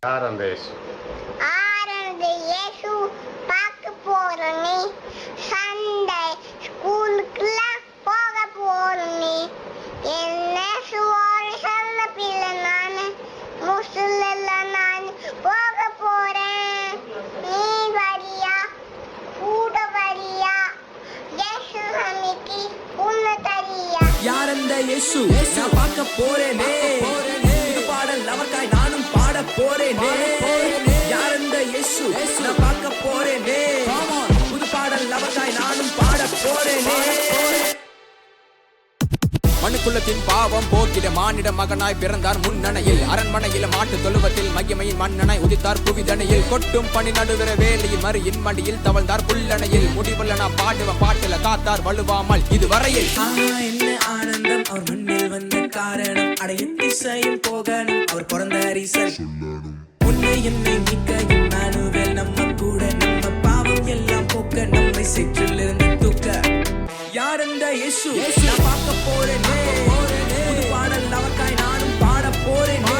யார் அந்த இயேசு? ஆனந்த இயேசு பார்க்க போறனே. சண்டே ஸ்கூலுக்குலாம் போக போறனே. என்ன சுவாரி சொல்ல பிள்ளை நானு முசுல நான் போக போறேன். நீ வரியா? கூட வரியா? இயேசு அன்னைக்கு உன்னை தரியா? யார் அந்த இயேசு? நான் பார்க்க போறேனே. புது பாடல் அவர்காய் நானும் பாட போறேனே. யார் அந்த இயேசு? நான் பார்க்க போறேனே. புது பாடல் அவர்காய் நானும் பாட போறேனே. மனுக்குலத்தின் பாவம் போக்கிட மானிட மகனாய் பிறந்தார் முன்னணையில். அரண்மனையில் மாட்டு தொழுவத்தில் மகிமையின் மன்னனாய் உதித்தார் புவிதனையில். கொட்டும் பனி நடுவிற வேலையில் மறியின் மடியில் தவழ்ந்தார் புல்லணையில். முடிவுள்ள நான் பாடுவ பாட்டில காத்தார் வலுவாமல் இதுவரையில். என்ன ஆனந்தம் அவர் மண்ணில் வந்த காரணம். அடையத்திசையும் போகணும் அவர் பிறந்த ரீசன். உன்னை என்னை மீட்க இம்மானுவேல் நம்ம கூட. நம்ம பாவம் எல்லாம் போக்க நம்மை சேற்றிலிருந்து தூக்க. யார் அந்த இயேசு? நான் பார்க்க போறேனே. புது பாடல் அவர்காய் நானும் பாட போறேனே.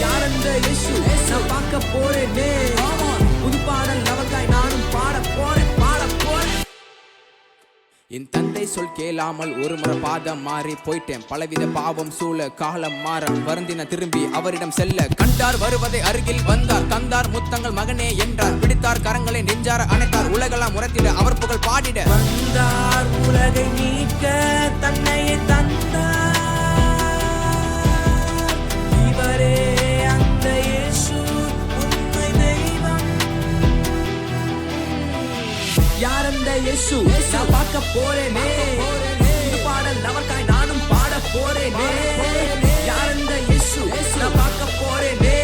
யார் அந்த இயேசு? நான் பார்க்க போறேனே. புது பாடல் அவர்காய் நானும் பாட போறேன். என் தந்தை சொல் கேளாமல் ஒரு முறை பாதம் மாறி போயிட்டேன். பலவித பாவம் சூழ காலம் மாற வருந்தின திரும்பி அவரிடம் செல்ல. கண்டார் வருவதை அருகில் வந்தார். தந்தார் முத்தங்கள் மகனே என்றார். பிடித்தார் கரங்களை நெஞ்சார அணைத்தார். உலகெல்லாம் உரத்திட அவர் புகழ் பாடிட. வந்தார் உலகை மீட்க தன்னையே தந்தார். இவரே அந்த இயேசு உண்மை தெய்வம். யார் அந்த இயேசு? நான் பார்க்க போறேனே. புது பாடல் அவர்காய் நானும் பாட போறேனே. யார் அந்த இயேசு? நான் பார்க்க போறேனே.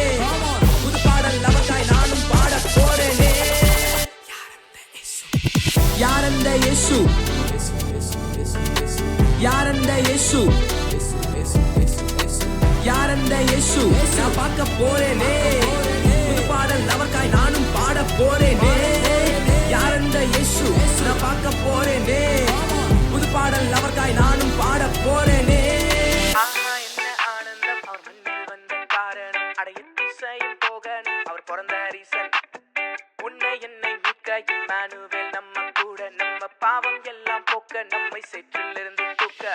புது பாடல் அவர்காய் நானும் பாட போறேனே. யார் அந்த இயேசு? யார் அந்த இயேசு? யார் அந்த இயேசு? நான் பார்க்க போறேனே. புது பாடல் அவர்காய் நானும் பாட போறேனே. யார் அந்த இயேசு? நான் பார்க்க போறேனே. புது பாடல் அவர்காய் நானும் பாட போறேனே. என்ன ஆனந்தம் அவர் மண்ணில் வந்த காரணம். அடையத்திசையும் போகணும் அவர் பிறந்த ரீசன். உன்னை என்னை மீட்க இம்மானுவேல் நம்ம கூட. நம்ம பாவம் எல்லாம் போக்க நம்மை சேற்றிலிருந்து தூக்க.